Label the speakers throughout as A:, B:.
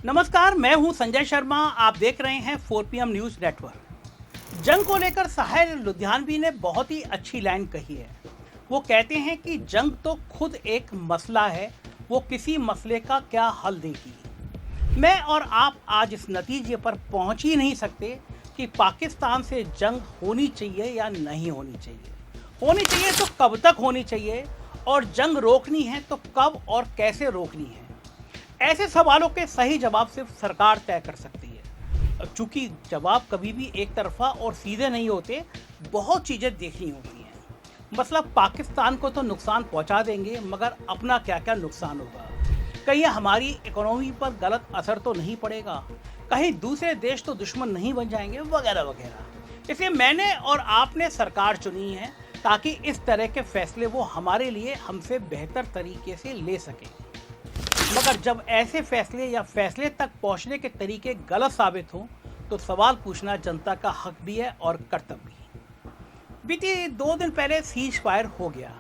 A: नमस्कार, मैं हूं संजय शर्मा। आप देख रहे हैं 4PM न्यूज़ नेटवर्क। जंग को लेकर साहिर लुधियानवी ने बहुत ही अच्छी लाइन कही है। वो कहते हैं कि जंग तो खुद एक मसला है, वो किसी मसले का क्या हल देगी। मैं और आप आज इस नतीजे पर पहुंच ही नहीं सकते कि पाकिस्तान से जंग होनी चाहिए या नहीं होनी चाहिए। होनी चाहिए तो कब तक होनी चाहिए, और जंग रोकनी है तो कब और कैसे रोकनी है। ऐसे सवालों के सही जवाब सिर्फ सरकार तय कर सकती है। चूंकि जवाब कभी भी एक तरफा और सीधे नहीं होते, बहुत चीज़ें देखनी होती हैं। मतलब पाकिस्तान को तो नुकसान पहुंचा देंगे, मगर अपना क्या क्या नुकसान होगा। कहीं हमारी इकोनॉमी पर गलत असर तो नहीं पड़ेगा, कहीं दूसरे देश तो दुश्मन नहीं बन जाएंगे, वगैरह वगैरह। इसलिए मैंने और आपने सरकार चुनी है ताकि इस तरह के फैसले वो हमारे लिए हमसे बेहतर तरीके से ले सकें। मगर जब ऐसे फैसले या फैसले तक पहुंचने के तरीके गलत साबित हों, तो सवाल पूछना जनता का हक भी है और कर्तव्य भी। बीते 2 दिन पहले सीज फायर हो गया।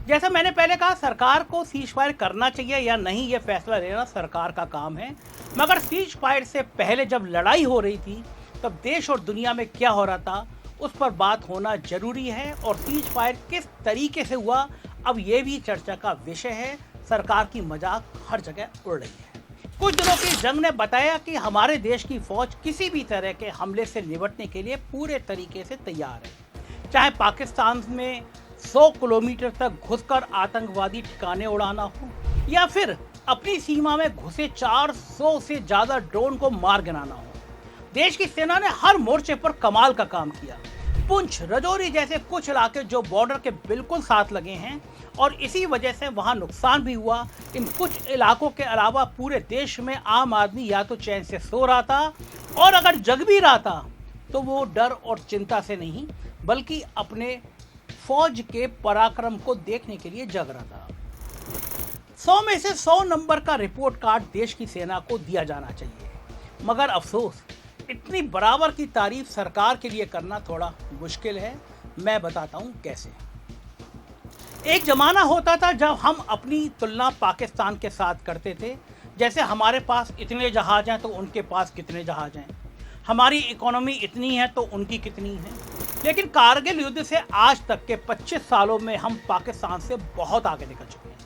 A: जैसा मैंने पहले कहा, सरकार को सीज फायर करना चाहिए या नहीं, ये फैसला लेना सरकार का काम है। मगर सीज फायर से पहले जब लड़ाई हो रही थी, तब देश और दुनिया में क्या हो रहा था, उस पर बात होना जरूरी है। और सीज फायर किस तरीके से हुआ, अब ये भी चर्चा का विषय है। सरकार की मजाक हर जगह उड़ रही है। कुछ दिनों की जंग ने बताया कि हमारे देश की फौज किसी भी तरह के हमले से निपटने के लिए पूरे तरीके से तैयार है। चाहे पाकिस्तान में 100 किलोमीटर तक घुसकर आतंकवादी ठिकाने उड़ाना हो, या फिर अपनी सीमा में घुसे 400 से ज्यादा ड्रोन को मार गिराना हो। देश की सेना ने हर मोर्चे पर कमाल का काम किया। पुंछ, राजौरी जैसे कुछ इलाके जो बॉर्डर के बिल्कुल साथ लगे हैं, और इसी वजह से वहां नुकसान भी हुआ। इन कुछ इलाकों के अलावा पूरे देश में आम आदमी या तो चैन से सो रहा था, और अगर जग भी रहा था तो वो डर और चिंता से नहीं, बल्कि अपने फौज के पराक्रम को देखने के लिए जग रहा था। 100 में से 100 नंबर का रिपोर्ट कार्ड देश की सेना को दिया जाना चाहिए। मगर अफसोस, इतनी बराबर की तारीफ सरकार के लिए करना थोड़ा मुश्किल है। मैं बताता हूं कैसे। एक जमाना होता था जब हम अपनी तुलना पाकिस्तान के साथ करते थे। जैसे हमारे पास इतने जहाज हैं तो उनके पास कितने जहाज हैं, हमारी इकोनॉमी इतनी है तो उनकी कितनी है। लेकिन कारगिल युद्ध से आज तक के 25 सालों में हम पाकिस्तान से बहुत आगे निकल चुके हैं।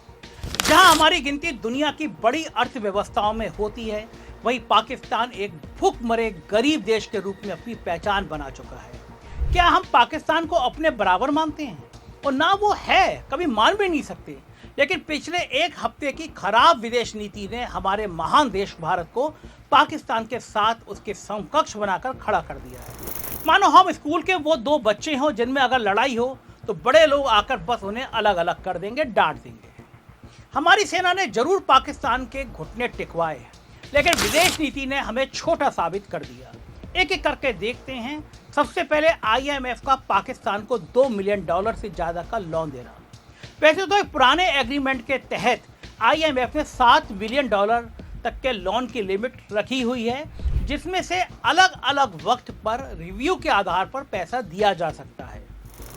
A: जहां हमारी गिनती दुनिया की बड़ी अर्थव्यवस्थाओं में होती है, वहीं पाकिस्तान एक भूखमरे गरीब देश के रूप में अपनी पहचान बना चुका है। क्या हम पाकिस्तान को अपने बराबर मानते हैं? और ना वो है, कभी मान भी नहीं सकते। लेकिन पिछले एक हफ्ते की खराब विदेश नीति ने हमारे महान देश भारत को पाकिस्तान के साथ उसके समकक्ष बनाकर खड़ा कर दिया है। मानो हम स्कूल के वो 2 बच्चे हों जिनमें अगर लड़ाई हो तो बड़े लोग आकर बस उन्हें अलग अलग कर देंगे, डांट देंगे। हमारी सेना ने जरूर पाकिस्तान के घुटने टिकवाए, लेकिन विदेश नीति ने हमें छोटा साबित कर दिया। एक एक करके देखते हैं। सबसे पहले IMF का पाकिस्तान को $2 मिलियन से ज्यादा का लोन देना। वैसे तो एक पुराने एग्रीमेंट के तहत IMF ने $7 बिलियन तक के लोन की लिमिट रखी हुई है, जिसमें से अलग अलग वक्त पर रिव्यू के आधार पर पैसा दिया जा सकता है।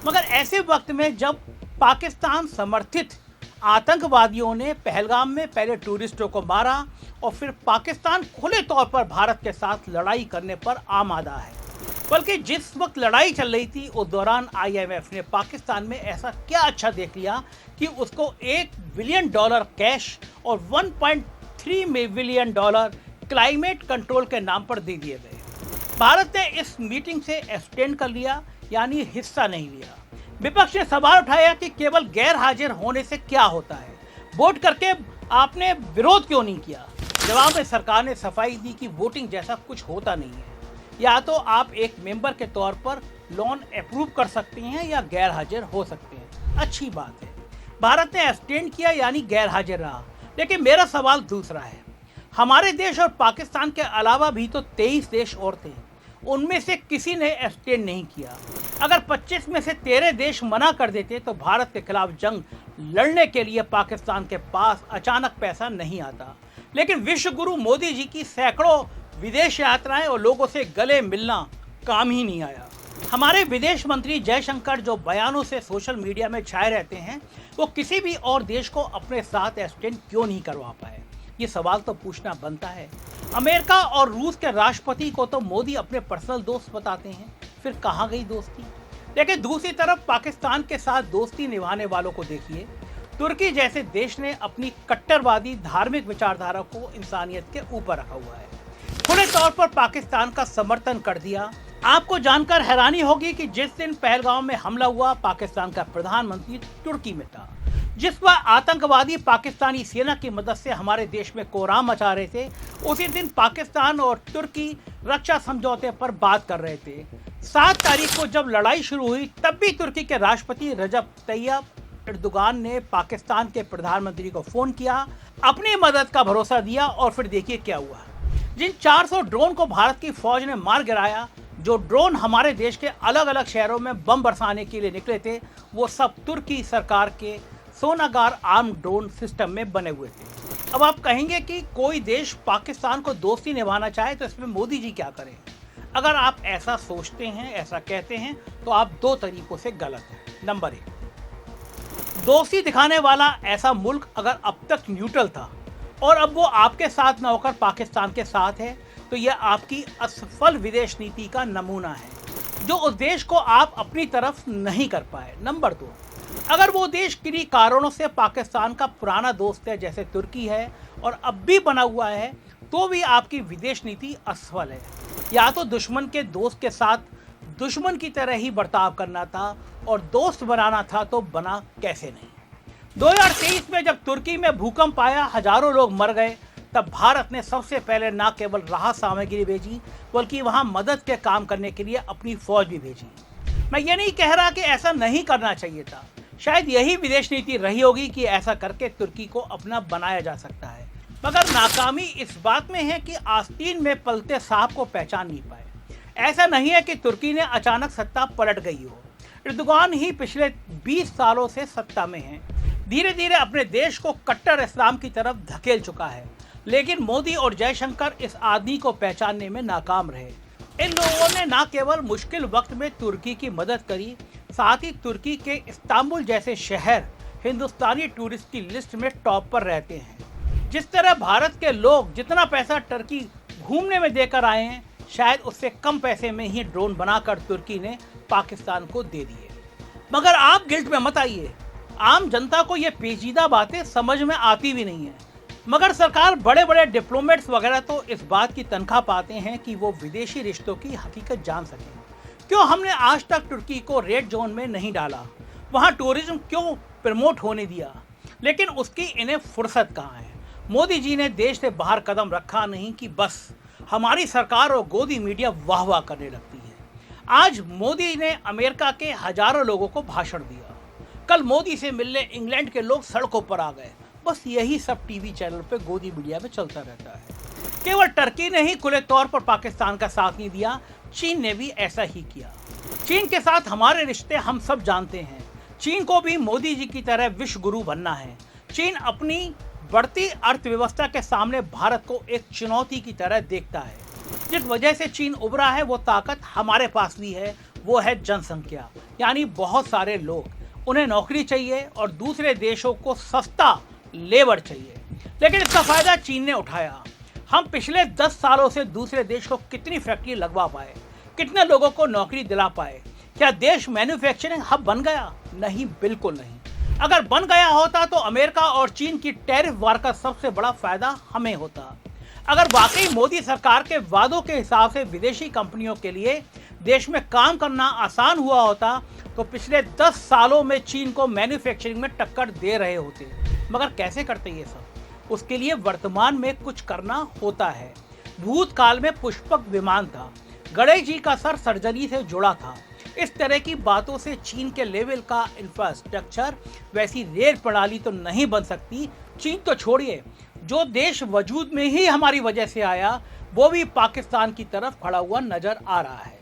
A: मगर ऐसे वक्त में जब पाकिस्तान समर्थित आतंकवादियों ने पहलगाम में पहले टूरिस्टों को मारा, और फिर पाकिस्तान खुले तौर पर भारत के साथ लड़ाई करने पर आमादा है। बल्कि जिस वक्त लड़ाई चल रही थी उस दौरान IMF ने पाकिस्तान में ऐसा क्या अच्छा देख लिया कि उसको $1 बिलियन कैश और $1.3 बिलियन क्लाइमेट कंट्रोल के नाम पर दे दिए गए। भारत ने इस मीटिंग से एब्सटेन कर लिया, यानी हिस्सा नहीं लिया। विपक्ष ने सवाल उठाया कि केवल गैर हाजिर होने से क्या होता है, वोट करके आपने विरोध क्यों नहीं किया। जवाब में सरकार ने सफाई दी कि वोटिंग जैसा कुछ होता नहीं है। या तो आप एक मेंबर के तौर पर लोन अप्रूव कर सकते हैं या गैर हाजिर हो सकते हैं। अच्छी बात है, भारत ने एब्सटेन किया यानी गैर हाजिर रहा। लेकिन मेरा सवाल दूसरा है। हमारे देश और पाकिस्तान के अलावा भी तो 23 देश और थे, उनमें से किसी ने एब्सटेन नहीं किया। अगर 25 में से 13 देश मना कर देते तो भारत के खिलाफ जंग लड़ने के लिए पाकिस्तान के पास अचानक पैसा नहीं आता। लेकिन विश्व गुरु मोदी जी की सैकड़ों विदेश यात्राएं और लोगों से गले मिलना काम ही नहीं आया। हमारे विदेश मंत्री जयशंकर जो बयानों से सोशल मीडिया में छाए रहते हैं, वो किसी भी और देश को अपने साथ एब्सटेन क्यों नहीं करवा पाए। ये सवाल तो पूछना बनता है। अमेरिका और रूस के राष्ट्रपति को तो मोदी अपने पर्सनल दोस्त बताते हैं, फिर कहाँ गई दोस्ती? लेकिन दूसरी तरफ पाकिस्तान के साथ दोस्ती निभाने वालों को देखिए। तुर्की जैसे देश ने अपनी कट्टरवादी धार्मिक विचारधारा को इंसानियत के ऊपर रखा हुआ है, खुले तौर पर पाकिस्तान का समर्थन कर दिया। आपको जानकर हैरानी होगी कि जिस दिन पहलगाम में हमला हुआ, पाकिस्तान का प्रधानमंत्री तुर्की में था। जिस पर आतंकवादी पाकिस्तानी सेना की मदद से हमारे देश में कोहराम मचा रहे थे, उसी दिन पाकिस्तान और तुर्की रक्षा समझौते पर बात कर रहे थे। 7 तारीख को जब लड़ाई शुरू हुई, तब भी तुर्की के राष्ट्रपति रजब तैयब एर्दोगान ने पाकिस्तान के प्रधानमंत्री को फोन किया, अपनी मदद का भरोसा दिया, और फिर देखिए क्या हुआ। जिन 400 ड्रोन को भारत की फौज ने मार गिराया, जो ड्रोन हमारे देश के अलग अलग शहरों में बम बरसाने के लिए निकले थे, वो सब तुर्की सरकार के सोनागार आर्म ड्रोन सिस्टम में बने हुए थे। अब आप कहेंगे कि कोई देश पाकिस्तान को दोस्ती निभाना चाहे तो इसमें मोदी जी क्या करें? अगर आप ऐसा सोचते हैं, ऐसा कहते हैं, तो आप 2 तरीकों से गलत हैं। नंबर 1, दोस्ती दिखाने वाला ऐसा मुल्क अगर अब तक न्यूट्रल था और अब वो आपके साथ न होकर पाकिस्तान के साथ है, तो यह आपकी असफल विदेश नीति का नमूना है, जो उद्देश्य को आप अपनी तरफ नहीं कर पाए। नंबर 2, अगर वो देश किन्हीं कारणों से पाकिस्तान का पुराना दोस्त है, जैसे तुर्की है और अब भी बना हुआ है, तो भी आपकी विदेश नीति असफल है। या तो दुश्मन के दोस्त के साथ दुश्मन की तरह ही बर्ताव करना था, और दोस्त बनाना था तो बना कैसे नहीं। 2023 में जब तुर्की में भूकंप आया, हजारों लोग मर गए, तब भारत ने सबसे पहले न केवल राहत सामग्री भेजी, बल्कि वहां मदद के काम करने के लिए अपनी फौज भी भेजी। मैं ये नहीं कह रहा कि ऐसा नहीं करना चाहिए था, शायद यही विदेश नीति रही होगी कि ऐसा करके तुर्की को अपना बनाया जा सकता है, मगर नाकामी इस बात में है कि आस्तीन में पलते सांप को पहचान नहीं पाए। ऐसा नहीं है कि तुर्की ने अचानक सत्ता पलट गई हो, एर्दोगान ही पिछले 20 सालों से सत्ता में है, धीरे धीरे अपने देश को कट्टर इस्लाम की तरफ धकेल चुका है, लेकिन मोदी और जयशंकर इस आदमी को पहचानने में नाकाम रहे। इन लोगों ने न केवल मुश्किल वक्त में तुर्की की मदद करी, साथ ही तुर्की के इस्तांबुल जैसे शहर हिंदुस्तानी टूरिस्ट की लिस्ट में टॉप पर रहते हैं। जिस तरह भारत के लोग जितना पैसा टर्की घूमने में देकर आए हैं, शायद उससे कम पैसे में ही ड्रोन बनाकर तुर्की ने पाकिस्तान को दे दिए। मगर आप गिल्ट में मत आइए, आम जनता को ये पेचीदा बातें समझ में आती भी नहीं है, मगर सरकार बड़े बड़े डिप्लोमेट्स वगैरह तो इस बात की तनख्वाह पाते हैं कि वो विदेशी रिश्तों की हकीकत जान सकें। क्यों हमने आज तक तुर्की को रेड जोन में नहीं डाला, वहाँ टूरिज्म क्यों प्रमोट होने दिया? लेकिन उसकी इन्हें फुर्सत कहाँ है। मोदी जी ने देश से बाहर कदम रखा नहीं कि बस हमारी सरकार और गोदी मीडिया वाह वाह करने लगती है। आज मोदी ने अमेरिका के हजारों लोगों को भाषण दिया, कल मोदी से मिलने इंग्लैंड के लोग सड़कों पर आ गए। बस यही सब टीवी चैनल पे गोदी मीडिया में चलता रहता है। केवल टर्की ने ही खुले तौर पर पाकिस्तान का साथ नहीं दिया, चीन ने भी ऐसा ही किया। चीन के साथ हमारे रिश्ते हम सब जानते हैं। चीन को भी मोदी जी की तरह विश्व गुरु बनना है। चीन अपनी बढ़ती अर्थव्यवस्था के सामने भारत को एक चुनौती की तरह देखता है। जिस वजह से चीन उभरा है, वो ताकत हमारे पास भी है, वो है जनसंख्या, यानी बहुत सारे लोग। उन्हें नौकरी चाहिए और दूसरे देशों को सस्ता लेबर चाहिए, लेकिन इसका फायदा चीन ने उठाया। हम पिछले 10 सालों से दूसरे देश को कितनी फैक्ट्री लगवा पाए, कितने लोगों को नौकरी दिला पाए? क्या देश मैन्युफैक्चरिंग हब बन गया? नहीं, बिल्कुल नहीं। अगर बन गया होता तो अमेरिका और चीन की टैरिफ वार का सबसे बड़ा फायदा हमें होता। अगर वाकई मोदी सरकार के वादों के हिसाब से विदेशी कंपनियों के लिए देश में काम करना आसान हुआ होता, तो पिछले 10 सालों में चीन को मैन्युफैक्चरिंग में टक्कर दे रहे होते। मगर कैसे करते ये सब? उसके लिए वर्तमान में कुछ करना होता है। भूतकाल में पुष्पक विमान था, गणेश जी का सर सर्जरी से जुड़ा था। इस तरह की बातों से चीन के लेवल का इंफ्रास्ट्रक्चर, वैसी रेल प्रणाली तो नहीं बन सकती। चीन तो छोड़िए, जो देश वजूद में ही हमारी वजह से आया, वो भी पाकिस्तान की तरफ खड़ा हुआ नजर आ रहा है।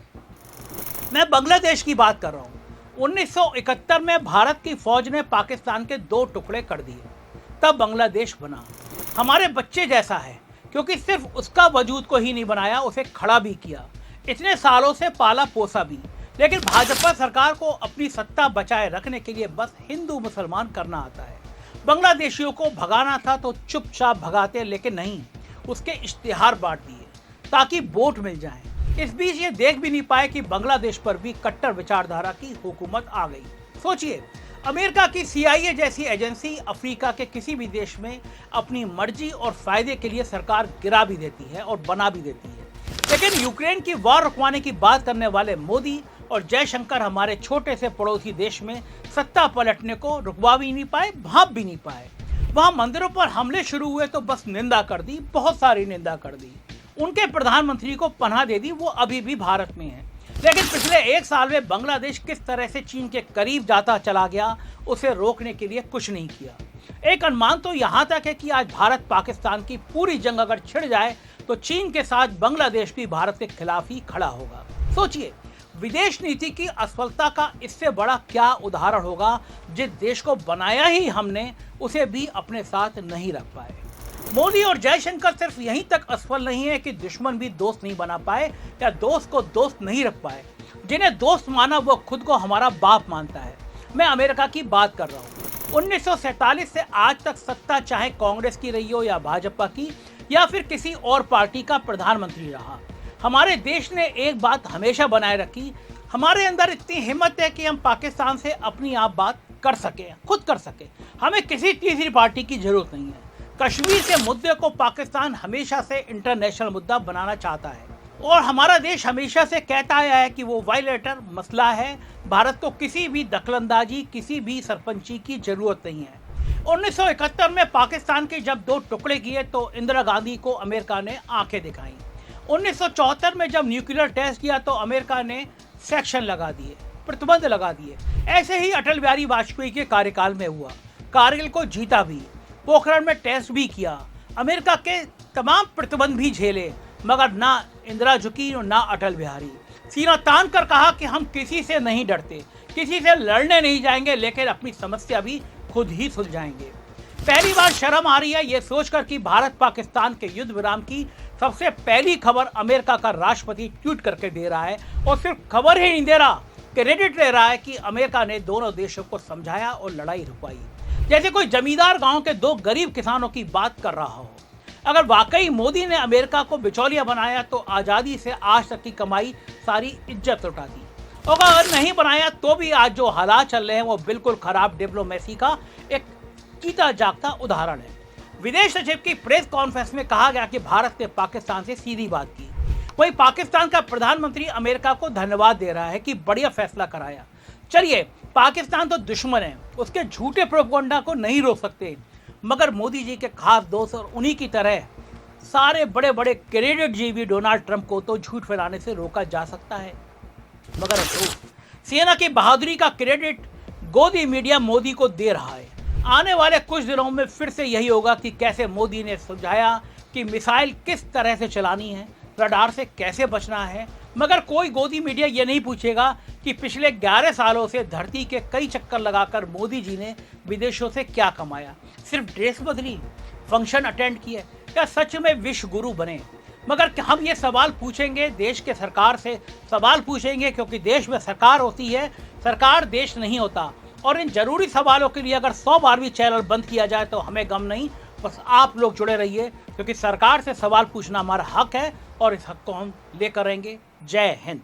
A: मैं बांग्लादेश की बात कर रहा हूँ। 1971 में भारत की फौज ने पाकिस्तान के 2 टुकड़े कर दिए, तब बांग्लादेश बना। हमारे बच्चे जैसा है, क्योंकि सिर्फ उसका वजूद को ही नहीं बनाया, उसे खड़ा भी किया, इतने सालों से पाला पोसा भी। लेकिन भाजपा सरकार को अपनी सत्ता बचाए रखने के लिए बस हिंदू मुसलमान करना आता है। बांग्लादेशियों को भगाना था तो चुपचाप भगाते, लेकिन नहीं, उसके इश्तिहार बांट दिए ताकि वोट मिल जाए। इस बीच ये देख भी नहीं पाए कि बांग्लादेश पर भी कट्टर विचारधारा की हुकूमत आ गई। सोचिए, अमेरिका की CIA जैसी एजेंसी अफ्रीका के किसी भी देश में अपनी मर्जी और फायदे के लिए सरकार गिरा भी देती है और बना भी देती है, लेकिन यूक्रेन की वॉर रुकवाने की बात करने वाले मोदी और जयशंकर हमारे छोटे से पड़ोसी देश में सत्ता पलटने को रुकवा भी नहीं पाए, भाप भी नहीं पाए। वहां मंदिरों पर हमले शुरू हुए तो बस निंदा कर दी, बहुत सारी निंदा कर दी। उनके प्रधानमंत्री को पनाह दे दी, वो अभी भी भारत में है। लेकिन पिछले 1 साल में बांग्लादेश किस तरह से चीन के करीब जाता चला गया, उसे रोकने के लिए कुछ नहीं किया। एक अनुमान तो यहाँ तक है कि आज भारत पाकिस्तान की पूरी जंग अगर छिड़ जाए तो चीन के साथ बांग्लादेश भी भारत के खिलाफ ही खड़ा होगा। सोचिए, विदेश नीति की असफलता का इससे बड़ा क्या उदाहरण होगा। जिस देश को बनाया ही हमने, उसे भी अपने साथ नहीं रख पाए। मोदी और जयशंकर सिर्फ यहीं तक असफल नहीं है कि दुश्मन भी दोस्त नहीं बना पाए या दोस्त को दोस्त नहीं रख पाए। जिन्हें दोस्त माना वो खुद को हमारा बाप मानता है। मैं अमेरिका की बात कर रहा हूँ। 1947 से आज तक सत्ता चाहे कांग्रेस की रही हो या भाजपा की या फिर किसी और पार्टी का प्रधानमंत्री रहा, हमारे देश ने एक बात हमेशा बनाए रखी। हमारे अंदर इतनी हिम्मत है कि हम पाकिस्तान से अपनी आप बात कर सके, खुद कर सके। हमें किसी तीसरी पार्टी की जरूरत नहीं है। कश्मीर के मुद्दे को पाकिस्तान हमेशा से इंटरनेशनल मुद्दा बनाना चाहता है और हमारा देश हमेशा से कहता आया है कि वो वायलेटर मसला है। भारत को किसी भी दखलंदाजी, किसी भी सरपंची की जरूरत नहीं है। 1971 में पाकिस्तान के जब 2 टुकड़े किए तो इंदिरा गांधी को अमेरिका ने आंखें दिखाई। 1974 में जब न्यूक्लियर टेस्ट किया तो अमेरिका ने सेक्शन लगा दिए, प्रतिबंध लगा दिए। ऐसे ही अटल बिहारी वाजपेयी के कार्यकाल में हुआ। कारगिल को जीता भी, पोखरण में टेस्ट भी किया, अमेरिका के तमाम प्रतिबंध भी झेले, मगर ना इंदिरा झुकी और ना अटल बिहारी। सीना तान कर कहा कि हम किसी से नहीं डरते, किसी से लड़ने नहीं जाएंगे, लेकिन अपनी समस्या भी खुद ही सुलझाएंगे। पहली बार शर्म आ रही है ये सोचकर कि भारत पाकिस्तान के युद्ध विराम की सबसे पहली खबर अमेरिका का राष्ट्रपति ट्वीट करके दे रहा है और सिर्फ खबर ही नहीं दे रहा, क्रेडिट ले रहा है कि अमेरिका ने दोनों देशों को समझाया और लड़ाई रुकवाई। जैसे कोई जमींदार गांव के 2 गरीब किसानों की बात कर रहा हो। अगर वाकई मोदी ने अमेरिका को बिचौलिया बनाया तो आज़ादी से आज तक की कमाई सारी इज्जत लुटा दी, और अगर नहीं बनाया तो भी आज जो हालात चल रहे हैं वो बिल्कुल खराब डिप्लोमेसी का एक जीता जागता उदाहरण है। विदेश सचिव की प्रेस कॉन्फ्रेंस में कहा गया कि भारत ने पाकिस्तान से सीधी बात की। वहीं पाकिस्तान का प्रधानमंत्री अमेरिका को धन्यवाद दे रहा है कि बढ़िया फैसला कराया। चलिए, पाकिस्तान तो दुश्मन है, उसके झूठे प्रोपेगेंडा को नहीं रोक सकते, मगर मोदी जी के खास दोस्त और उन्हीं की तरह सारे बड़े बड़े क्रेडिट जीवी डोनाल्ड ट्रंप को तो झूठ फैलाने से रोका जा सकता है। मगर अफसोस, सेना की बहादुरी का क्रेडिट गोदी मीडिया मोदी को दे रहा है। आने वाले कुछ दिनों में फिर से यही होगा कि कैसे मोदी ने समझाया कि मिसाइल किस तरह से चलानी है, रडार से कैसे बचना है, मगर कोई गोदी मीडिया ये नहीं पूछेगा कि पिछले 11 सालों से धरती के कई चक्कर लगाकर मोदी जी ने विदेशों से क्या कमाया। सिर्फ ड्रेस बदली, फंक्शन अटेंड किए, क्या सच में विश्व गुरु बने? मगर हम ये सवाल पूछेंगे, देश के सरकार से सवाल पूछेंगे, क्योंकि देश में सरकार होती है, सरकार देश नहीं होता। और इन जरूरी सवालों के लिए अगर 100 बार भी चैनल बंद किया जाए तो हमें गम नहीं, बस आप लोग जुड़े रहिए, क्योंकि सरकार से सवाल पूछना हमारा हक है और इस हक को हम लेकर रहेंगे। जय हिंद।